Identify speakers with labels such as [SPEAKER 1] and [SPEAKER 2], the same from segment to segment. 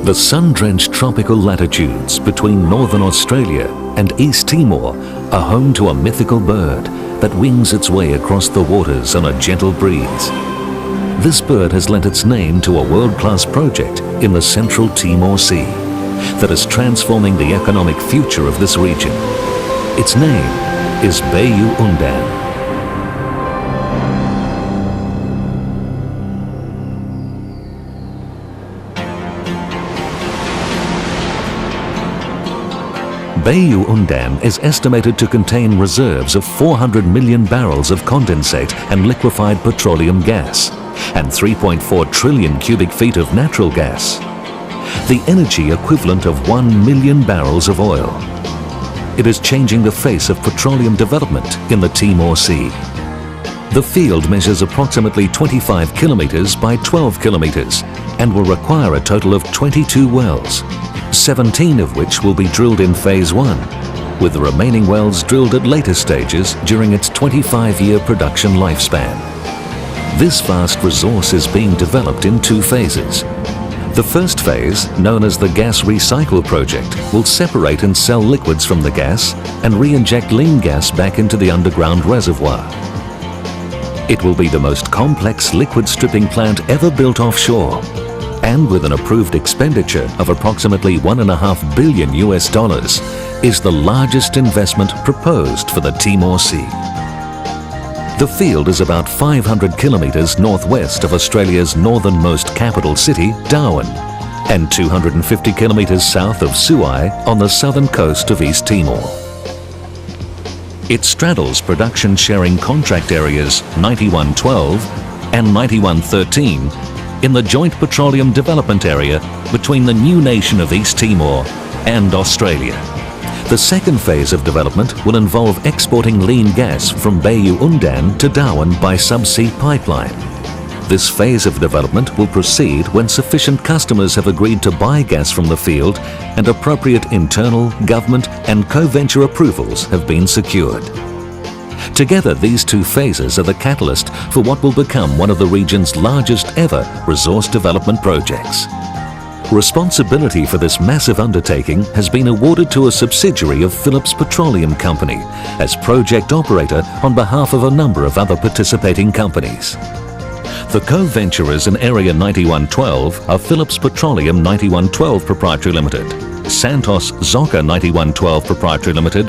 [SPEAKER 1] The sun-drenched tropical latitudes between northern Australia and East Timor are home to a mythical bird that wings its way across the waters on a gentle breeze. This bird has lent its name to a world-class project in the central Timor Sea that is transforming the economic future of this region. Its name is Bayu Undan. Bayu Undan is estimated to contain reserves of 400 million barrels of condensate and liquefied petroleum gas, and 3.4 trillion cubic feet of natural gas, the energy equivalent of 1 million barrels of oil. It is changing the face of petroleum development in the Timor Sea. The field measures approximately 25 kilometers by 12 kilometers and will require a total of 22 wells, 17 of which will be drilled in Phase 1, with the remaining wells drilled at later stages during its 25-year production lifespan. This vast resource is being developed in 2 phases. The first phase, known as the Gas Recycle Project, will separate and sell liquids from the gas and re-inject lean gas back into the underground reservoir. It will be the most complex liquid stripping plant ever built offshore, and with an approved expenditure of approximately $1.5 billion, is the largest investment proposed for the Timor Sea. The field is about 500 kilometers northwest of Australia's northernmost capital city, Darwin, and 250 kilometers south of Suai on the southern coast of East Timor. It straddles production sharing contract areas 9112 and 9113 in the Joint Petroleum Development Area between the new nation of East Timor and Australia. The second phase of development will involve exporting lean gas from Bayu Undan to Darwin by subsea pipeline. This phase of development will proceed when sufficient customers have agreed to buy gas from the field and appropriate internal, government and co-venture approvals have been secured. Together, these 2 phases are the catalyst for what will become one of the region's largest ever resource development projects. Responsibility for this massive undertaking has been awarded to a subsidiary of Phillips Petroleum Company as project operator on behalf of a number of other participating companies. The co-venturers in Area 9112 are Phillips Petroleum 9112 Proprietary Limited, Santos Zoka 9112 Proprietary Limited,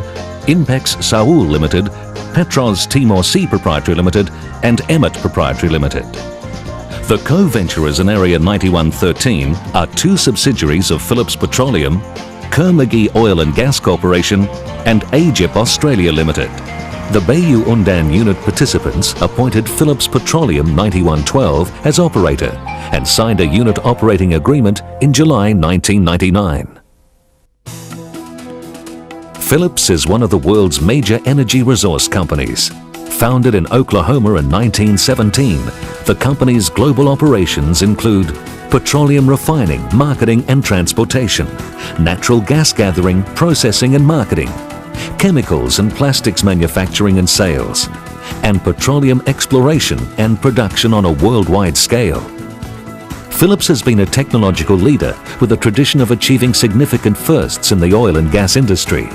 [SPEAKER 1] Impex Saul Limited, Petros Timor Sea Proprietary Limited and Emmet Proprietary Limited. The co-venturers in Area 9113 are 2 subsidiaries of Phillips Petroleum, Kerr-McGee Oil and Gas Corporation and Egypt Australia Limited. The Bayu Undan unit participants appointed Phillips Petroleum 9112 as operator and signed a unit operating agreement in July 1999. Phillips is one of the world's major energy resource companies. Founded in Oklahoma in 1917, the company's global operations include petroleum refining, marketing and transportation, natural gas gathering, processing and marketing, chemicals and plastics manufacturing and sales, and petroleum exploration and production on a worldwide scale. Phillips has been a technological leader with a tradition of achieving significant firsts in the oil and gas industry.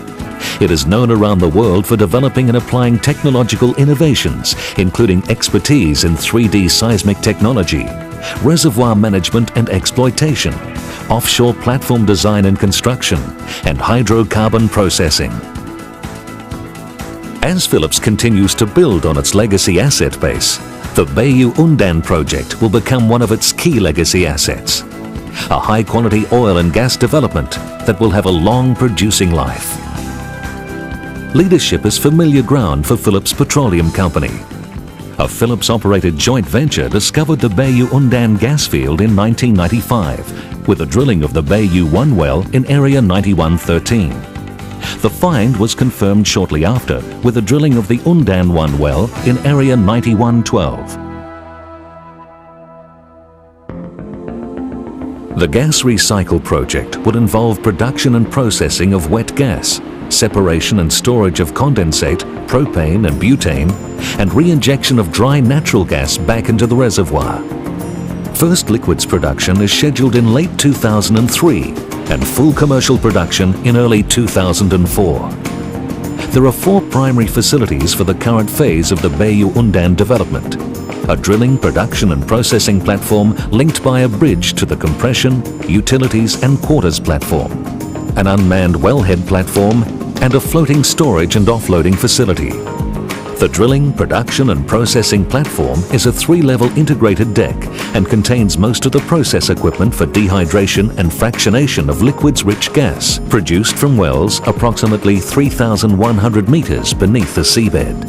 [SPEAKER 1] It is known around the world for developing and applying technological innovations, including expertise in 3D seismic technology, reservoir management and exploitation, offshore platform design and construction, and hydrocarbon processing. As Phillips continues to build on its legacy asset base, the Bayu Undan project will become one of its key legacy assets, a high-quality oil and gas development that will have a long producing life. Leadership is familiar ground for Phillips Petroleum Company. A Phillips-operated joint venture discovered the Bayu Undan gas field in 1995 with the drilling of the Bayu 1 well in Area 9113. The find was confirmed shortly after with the drilling of the Undan 1 well in Area 9112. The Gas Recycle Project would involve production and processing of wet gas, separation and storage of condensate, propane and butane, and re-injection of dry natural gas back into the reservoir. First liquids production is scheduled in late 2003 and full commercial production in early 2004. There are 4 primary facilities for the current phase of the Bayu Undan development. A drilling, production and processing platform linked by a bridge to the compression, utilities and quarters platform, an unmanned wellhead platform and a floating storage and offloading facility. The drilling, production and processing platform is a 3-level integrated deck and contains most of the process equipment for dehydration and fractionation of liquids-rich gas produced from wells approximately 3,100 meters beneath the seabed.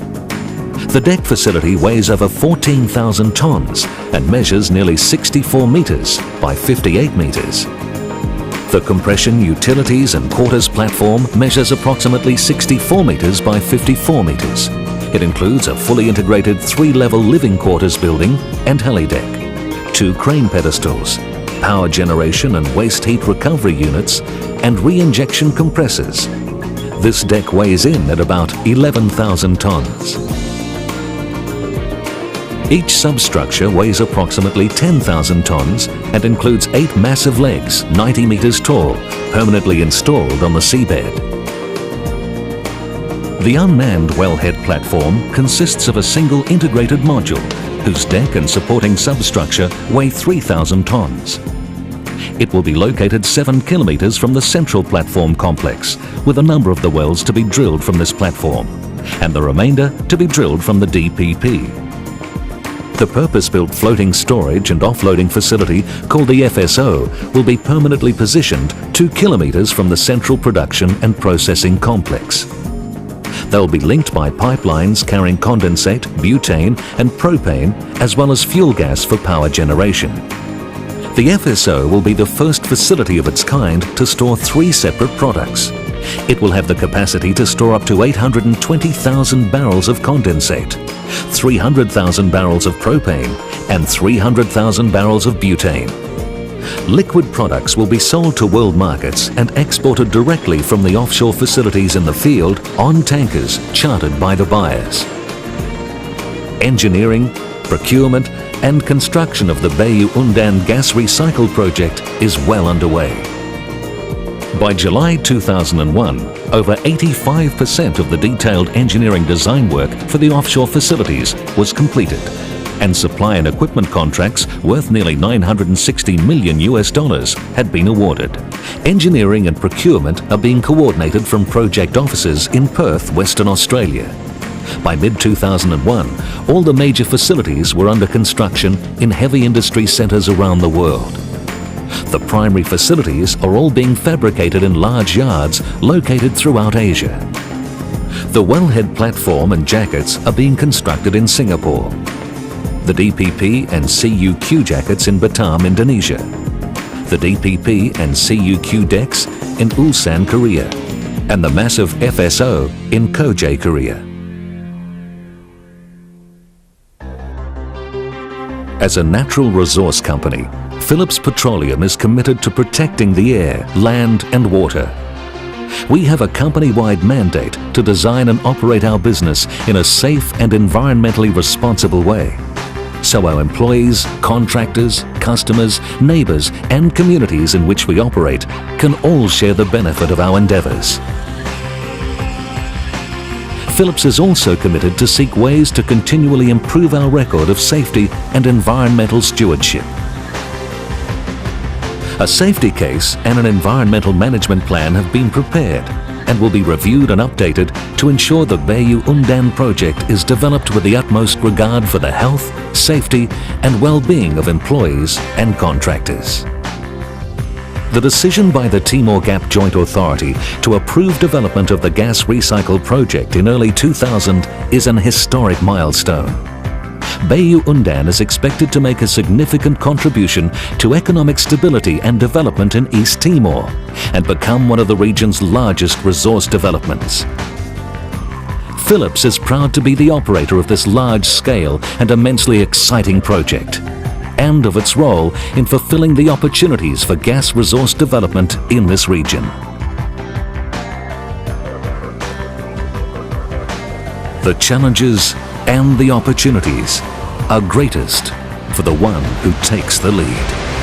[SPEAKER 1] The deck facility weighs over 14,000 tons and measures nearly 64 meters by 58 meters. The compression, utilities and quarters platform measures approximately 64 meters by 54 meters. It includes a fully integrated 3-level living quarters building and helideck, 2 crane pedestals, power generation and waste heat recovery units, and re-injection compressors. This deck weighs in at about 11,000 tons. Each substructure weighs approximately 10,000 tons and includes 8 massive legs, 90 meters tall, permanently installed on the seabed. The unmanned wellhead platform consists of a single integrated module whose deck and supporting substructure weigh 3,000 tons. It will be located 7 kilometers from the central platform complex, with a number of the wells to be drilled from this platform and the remainder to be drilled from the DPP. The purpose-built floating storage and offloading facility called the FSO will be permanently positioned 2 kilometers from the central production and processing complex. They'll be linked by pipelines carrying condensate, butane and propane, as well as fuel gas for power generation. The FSO will be the first facility of its kind to store 3 separate products. It will have the capacity to store up to 820,000 barrels of condensate, 300,000 barrels of propane and 300,000 barrels of butane. Liquid products will be sold to world markets and exported directly from the offshore facilities in the field on tankers chartered by the buyers. Engineering, procurement and construction of the Bayu Undan gas recycle project is well underway. By July 2001, over 85% of the detailed engineering design work for the offshore facilities was completed, and supply and equipment contracts worth nearly $960 million had been awarded. Engineering and procurement are being coordinated from project offices in Perth, Western Australia. By mid-2001, all the major facilities were under construction in heavy industry centres around the world. The primary facilities are all being fabricated in large yards located throughout Asia. The wellhead platform and jackets are being constructed in Singapore, the DPP and CUQ jackets in Batam, Indonesia, the DPP and CUQ decks in Ulsan, Korea, and the massive FSO in Kojae, Korea. As a natural resource company, Phillips Petroleum is committed to protecting the air, land and water. We have a company-wide mandate to design and operate our business in a safe and environmentally responsible way, so our employees, contractors, customers, neighbours and communities in which we operate can all share the benefit of our endeavours. Phillips is also committed to seek ways to continually improve our record of safety and environmental stewardship. A safety case and an environmental management plan have been prepared and will be reviewed and updated to ensure the Bayu Undan project is developed with the utmost regard for the health, safety and well-being of employees and contractors. The decision by the Timor Gap Joint Authority to approve development of the gas recycle project in early 2000 is an historic milestone. Bayu Undan is expected to make a significant contribution to economic stability and development in East Timor and become one of the region's largest resource developments. Phillips is proud to be the operator of this large-scale and immensely exciting project, and of its role in fulfilling the opportunities for gas resource development in this region. The challenges and the opportunities are greatest for the one who takes the lead.